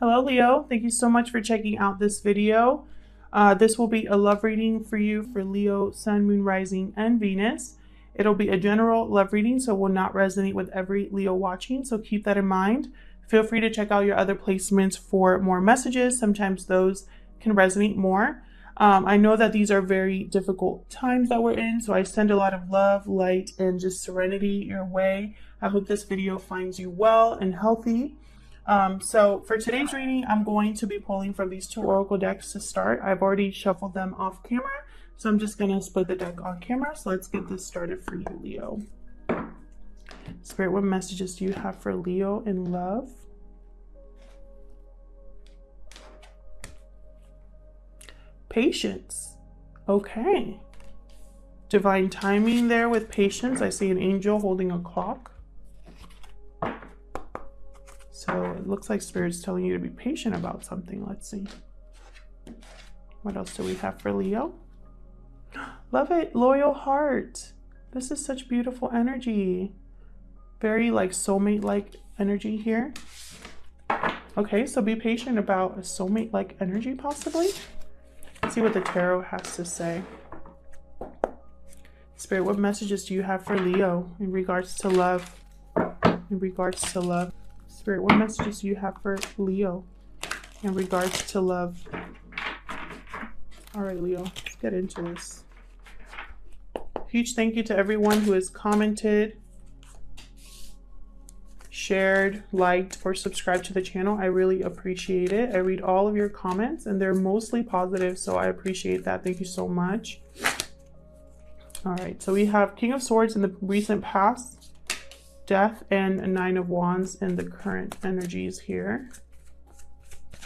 Hello, Leo. Thank you so much for checking out this video. This will be a love reading for you for Leo, Sun, Moon, Rising, and Venus. It'll be a general love reading, so it will not resonate with every Leo watching, so keep that in mind. Feel free to check out your other placements for more messages. Sometimes those can resonate more. I know that these are very difficult times that we're in, so I send a lot of love, light, and just serenity your way. I hope this video finds you well and healthy. So for today's reading, I'm going to be pulling from these two oracle decks to start. I've already shuffled them off camera, so I'm just going to split the deck on camera. So let's get this started for you, Leo. Spirit, what messages do you have for Leo in love? Patience. Okay. Divine timing there with patience. I see an angel holding a clock. So it looks like Spirit's telling you to be patient about something. Let's see. What else do we have for Leo? Love it. Loyal heart. This is such beautiful energy. Very like soulmate-like energy here. Okay, so be patient about a soulmate-like energy possibly. Let's see what the tarot has to say. Spirit, what messages do you have for Leo in regards to love? In regards to love. Spirit, what messages do you have for Leo in regards to love? All right, Leo, let's get into this. Huge thank you to everyone who has commented, shared, liked, or subscribed to the channel. I really appreciate it. I read all of your comments and they're mostly positive, so I appreciate that. Thank you so much. All right, so we have King of Swords in the recent past, Death, and a Nine of Wands in the current energies here.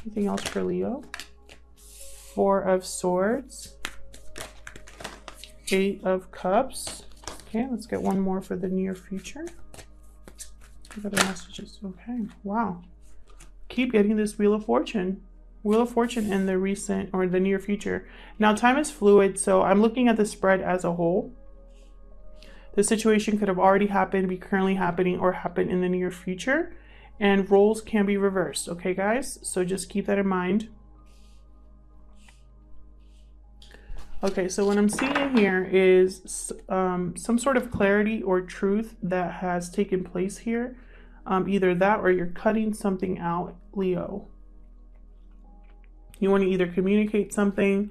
Anything else for Leo? Four of Swords, Eight of Cups. Okay, let's get one more for the near future. What other messages? Okay, wow. Keep getting this Wheel of Fortune. Wheel of Fortune in the recent or the near future. Now, time is fluid, so I'm looking at the spread as a whole. The situation could have already happened, be currently happening, or happen in the near future. And roles can be reversed, okay, guys? So just keep that in mind. Okay, so what I'm seeing here is some sort of clarity or truth that has taken place here. Either that or you're cutting something out, Leo. You want to either communicate something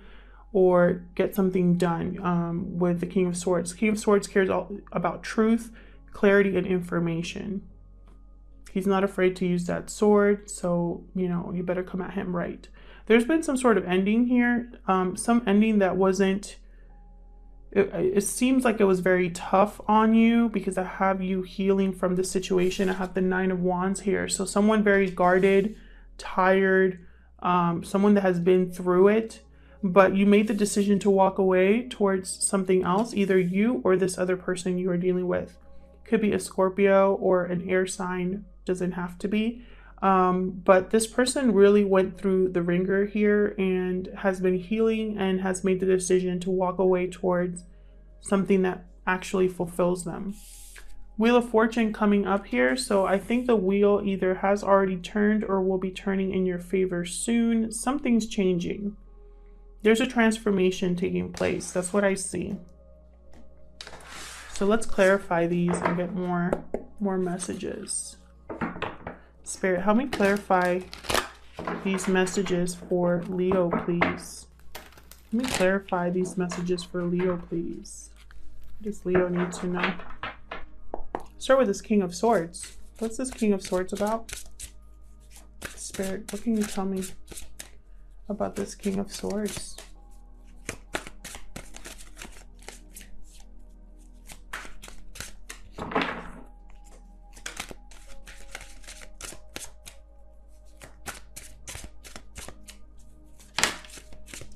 or get something done with the King of Swords. King of Swords cares all about truth, clarity, and information. He's not afraid to use that sword, so, you know, you better come at him right. There's been some sort of ending here, some ending that wasn't, it seems like it was very tough on you because I have you healing from the situation. I have the Nine of Wands here. So someone very guarded, tired, someone that has been through it, but you made the decision to walk away towards something else, either you or this other person you are dealing with. Could be a Scorpio or an air sign, doesn't have to be. But this person really went through the ringer here and has been healing and has made the decision to walk away towards something that actually fulfills them. Wheel of Fortune coming up here. So I think the wheel either has already turned or will be turning in your favor soon. Something's changing. There's a transformation taking place. That's what I see. So let's clarify these and get more messages. Spirit, help me clarify these messages for Leo, please. Let me clarify these messages for Leo, please. What does Leo need to know? Start with this King of Swords. What's this King of Swords about? Spirit, what can you tell me about this King of Swords?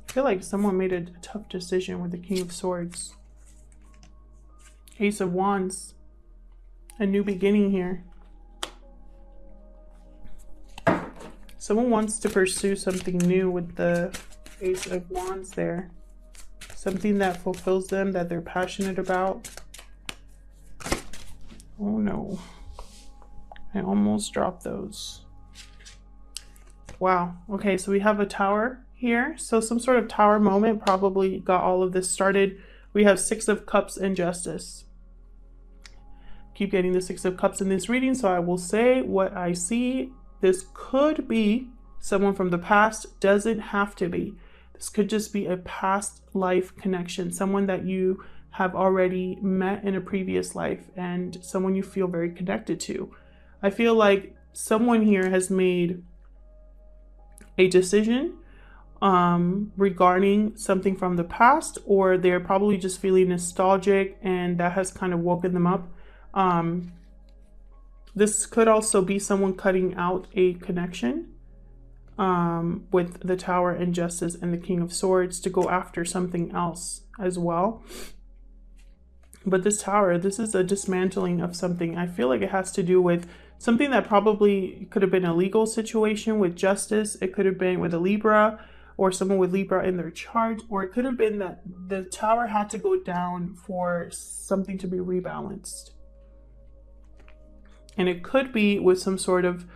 I feel like someone made a tough decision with the King of Swords. Ace of Wands. A new beginning here. Someone wants to pursue something new with the Ace of Wands there. Something that fulfills them, that they're passionate about. Oh no. I almost dropped those. Wow. Okay, so we have a tower here. So some sort of tower moment probably got all of this started. We have Six of Cups and Justice. Keep getting the Six of Cups in this reading, so I will say what I see. This could be someone from the past, doesn't have to be. This could just be a past life connection, someone that you have already met in a previous life and someone you feel very connected to. I feel like someone here has made a decision regarding something from the past, or they're probably just feeling nostalgic and that has kind of woken them up. This could also be someone cutting out a connection with the Tower and Justice and the King of Swords to go after something else as well. But this Tower, this is a dismantling of something. I feel like it has to do with something that probably could have been a legal situation with Justice. It could have been with a Libra or someone with Libra in their chart, or it could have been that the Tower had to go down for something to be rebalanced. And it could be with some sort of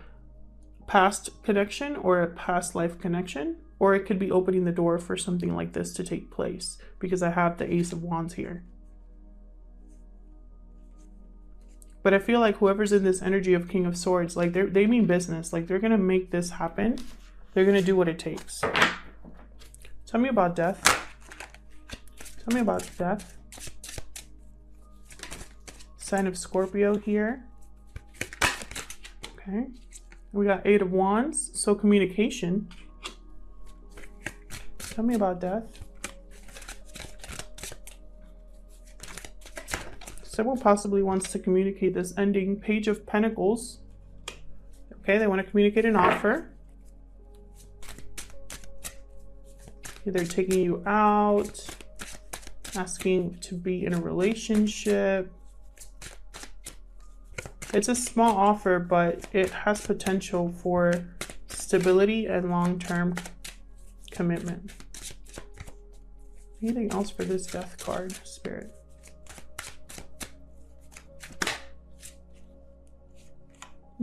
past connection or a past life connection, or it could be opening the door for something like this to take place, because I have the Ace of Wands here. But I feel like whoever's in this energy of King of Swords, like they mean business. Like they're going to make this happen. They're going to do what it takes. Tell me about death. Tell me about death. Sign of Scorpio here. Okay. We got Eight of Wands. So communication. Tell me about death. Someone possibly wants to communicate this ending. Page of Pentacles. Okay, they want to communicate an offer. They're taking you out, asking to be in a relationship. It's a small offer, but it has potential for stability and long-term commitment. Anything else for this death card, Spirit?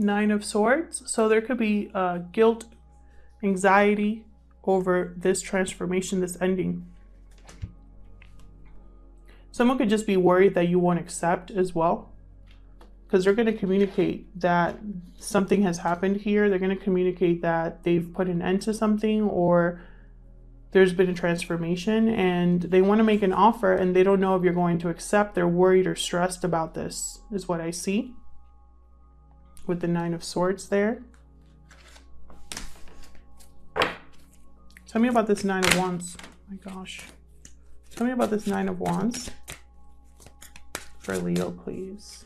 Nine of Swords. So there could be guilt, anxiety over this transformation, this ending. Someone could just be worried that you won't accept as well, because they're going to communicate that something has happened here. They're going to communicate that they've put an end to something, or there's been a transformation, and they want to make an offer and they don't know if you're going to accept. They're worried or stressed about this, is what I see with the Nine of Swords there. Tell me about this Nine of Wands. Oh my gosh. Tell me about this Nine of Wands for Leo, please.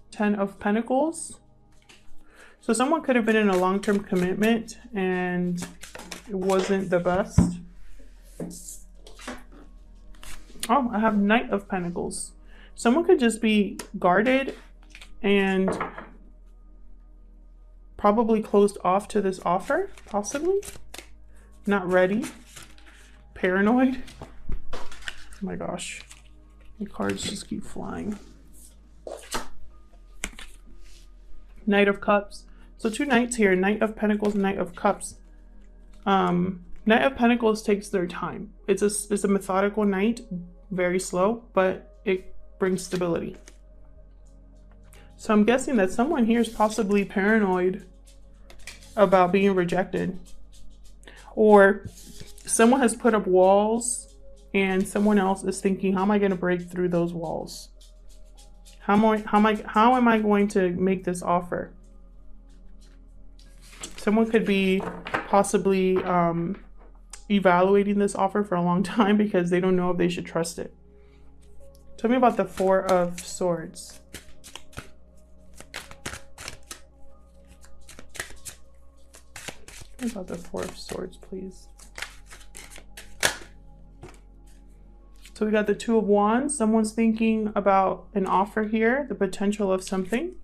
Ten of Pentacles. So someone could have been in a long-term commitment and it wasn't the best. Oh, I have Knight of Pentacles. Someone could just be guarded and probably closed off to this offer, possibly. Not ready. Paranoid. Oh my gosh. The cards just keep flying. Knight of Cups. So two knights here. Knight of Pentacles, Knight of Cups. Knight of Pentacles takes their time. It's a methodical knight. Very slow, but it brings stability. So I'm guessing that someone here is possibly paranoid about being rejected. Or someone has put up walls and someone else is thinking, how am I going to break through those walls? How am I going to make this offer? Someone could be possibly evaluating this offer for a long time because they don't know if they should trust it. Tell me about the Four of Swords. Tell me about the Four of Swords, please. So we got the Two of Wands. Someone's thinking about an offer here, the potential of something.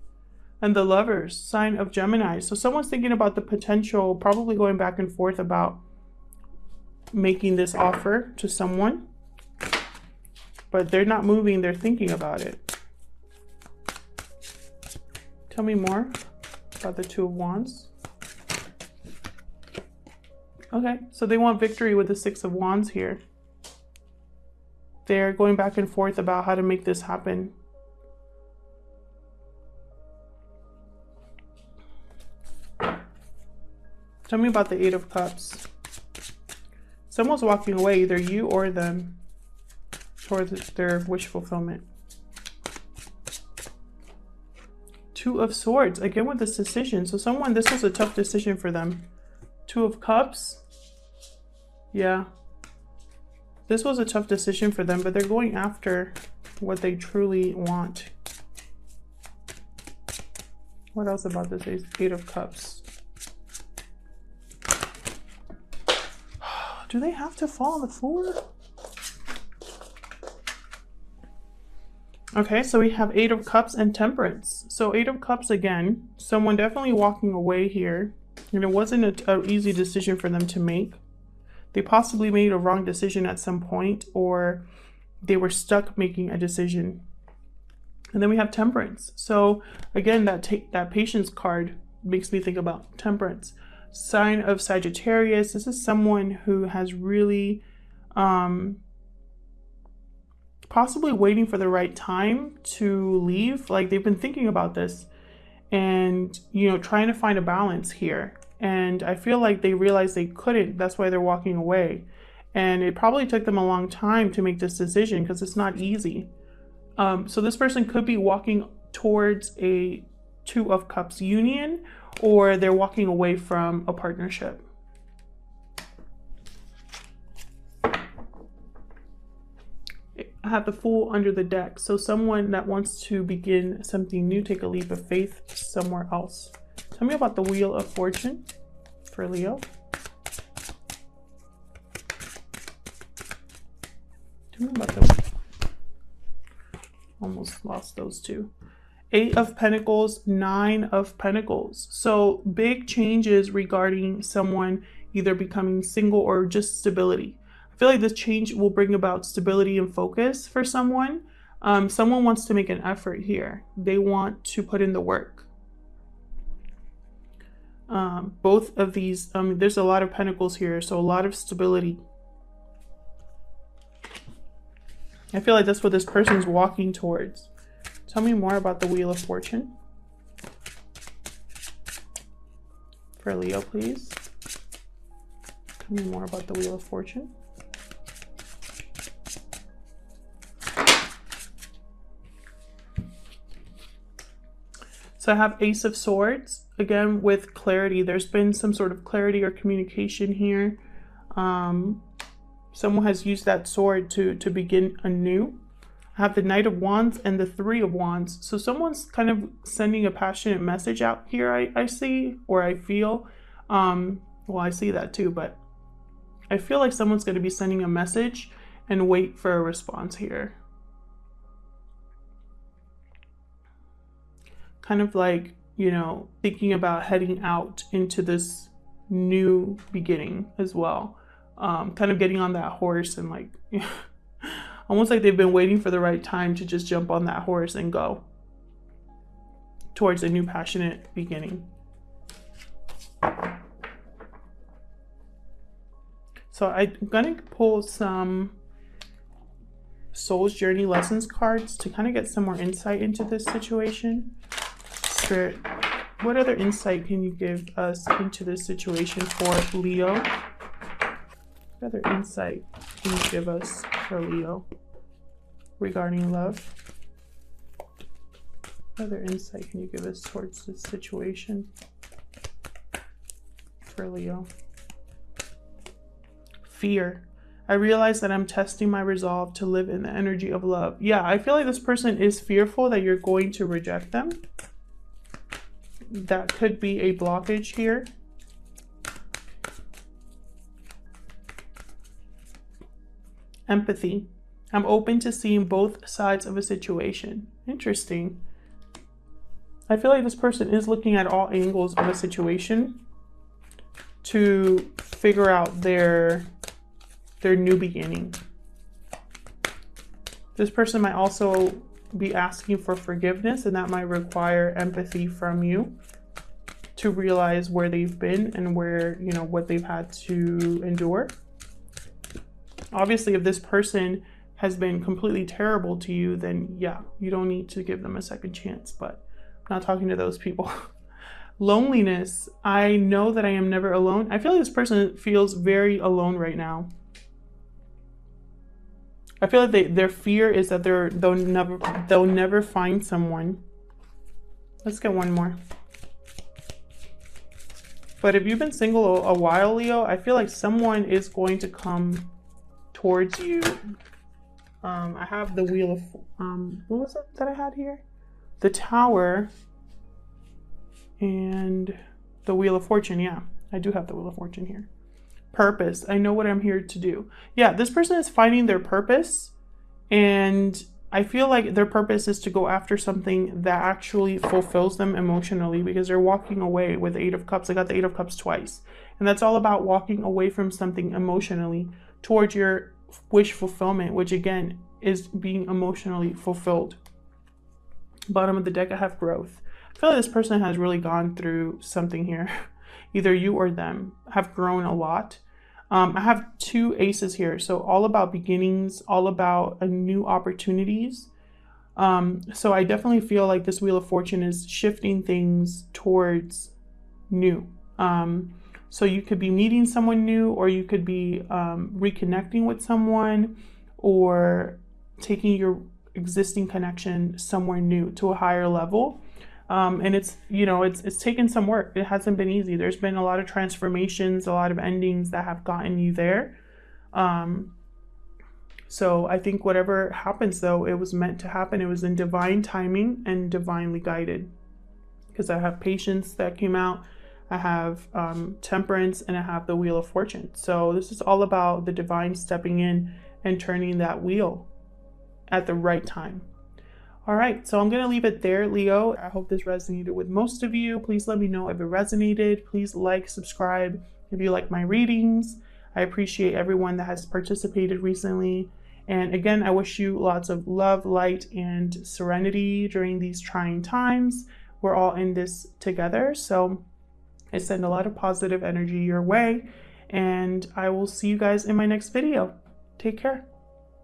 And the Lovers, sign of Gemini. So someone's thinking about the potential, probably going back and forth about making this offer to someone. But they're not moving, they're thinking about it. Tell me more. about the Two of Wands. Okay, so they want victory with the Six of Wands here. They're going back and forth about how to make this happen. Tell me about the Eight of Cups. Someone's walking away, either you or them, towards their wish fulfillment. Two of Swords, again with this decision. So someone, this was a tough decision for them. Two of Cups. Yeah. This was a tough decision for them, but they're going after what they truly want. What else about this Eight of Cups? Do they have to fall on the floor? Okay, so we have Eight of Cups and Temperance. So Eight of Cups again, someone definitely walking away here. And it wasn't an easy decision for them to make. They possibly made a wrong decision at some point, or they were stuck making a decision. And then we have Temperance. So again, that Patience card makes me think about Temperance. Sign of Sagittarius. This is someone who has really possibly waiting for the right time to leave. Like they've been thinking about this and, you know, trying to find a balance here. And I feel like they realized they couldn't. That's why they're walking away. And it probably took them a long time to make this decision because it's not easy. So this person could be walking towards a Two of Cups union, or they're walking away from a partnership. I have the Fool under the deck. So someone that wants to begin something new, take a leap of faith somewhere else. Tell me about the Wheel of Fortune for Leo. Tell me about the... Almost lost those two. Eight of Pentacles, Nine of Pentacles. So big changes regarding someone either becoming single or just stability. I feel like this change will bring about stability and focus for someone. Someone wants to make an effort here. They want to put in the work. Both of these, there's a lot of Pentacles here, so a lot of stability. I feel like that's what this person's walking towards. Tell me more about the Wheel of Fortune for Leo, please. Tell me more about the Wheel of Fortune. So I have Ace of Swords, again with clarity. There's been some sort of clarity or communication here. Someone has used that sword to begin anew. I have the Knight of Wands and the Three of Wands. So someone's kind of sending a passionate message out here, I see, or I feel. Well, I see that too, but I feel like someone's going to be sending a message and wait for a response here. Kind of like, you know, thinking about heading out into this new beginning as well. Kind of getting on that horse and like, almost like they've been waiting for the right time to just jump on that horse and go towards a new passionate beginning. So I'm gonna pull some Soul's Journey Lessons cards to kind of get some more insight into this situation. Spirit, what other insight can you give us into this situation for Leo? What other insight can you give us for Leo regarding love? What other insight can you give us towards this situation for Leo? Fear. I realize that I'm testing my resolve to live in the energy of love. Yeah, I feel like this person is fearful that you're going to reject them. That could be a blockage here. Empathy. I'm open to seeing both sides of a situation. Interesting. I feel like this person is looking at all angles of a situation to figure out their new beginning. This person might also be asking for forgiveness, and that might require empathy from you. to realize where they've been and where, you know, what they've had to endure. Obviously, if this person has been completely terrible to you, then yeah, you don't need to give them a second chance, but I'm not talking to those people. Loneliness. I know that I am never alone. I feel like this person feels very alone right now. I feel like their fear is that they'll never find someone. Let's get one more. But if you've been single a while, Leo, I feel like someone is going to come towards you. I have the Wheel of, what was it that I had here? The Tower and the Wheel of Fortune. Yeah, I do have the Wheel of Fortune here. Purpose. I know what I'm here to do. Yeah, this person is finding their purpose, and I feel like their purpose is to go after something that actually fulfills them emotionally, because they're walking away with the Eight of Cups. I got the Eight of Cups twice. And that's all about walking away from something emotionally towards your wish fulfillment, which again is being emotionally fulfilled. Bottom of the deck, I have growth. I feel like this person has really gone through something here. Either you or them have grown a lot. I have two aces here. So all about beginnings, all about new opportunities. So I definitely feel like this Wheel of Fortune is shifting things towards new. So you could be meeting someone new, or you could be reconnecting with someone, or taking your existing connection somewhere new to a higher level. And it's, you know, it's taken some work. It hasn't been easy. There's been a lot of transformations, a lot of endings that have gotten you there. So I think whatever happens, though, it was meant to happen. It was in divine timing and divinely guided. Because I have Patience that came out. I have Temperance, and I have the Wheel of Fortune. So this is all about the divine stepping in and turning that wheel at the right time. All right, so I'm going to leave it there, Leo. I hope this resonated with most of you. Please let me know if it resonated. Please like, subscribe if you like my readings. I appreciate everyone that has participated recently. And again, I wish you lots of love, light, and serenity during these trying times. We're all in this together. So I send a lot of positive energy your way. And I will see you guys in my next video. Take care.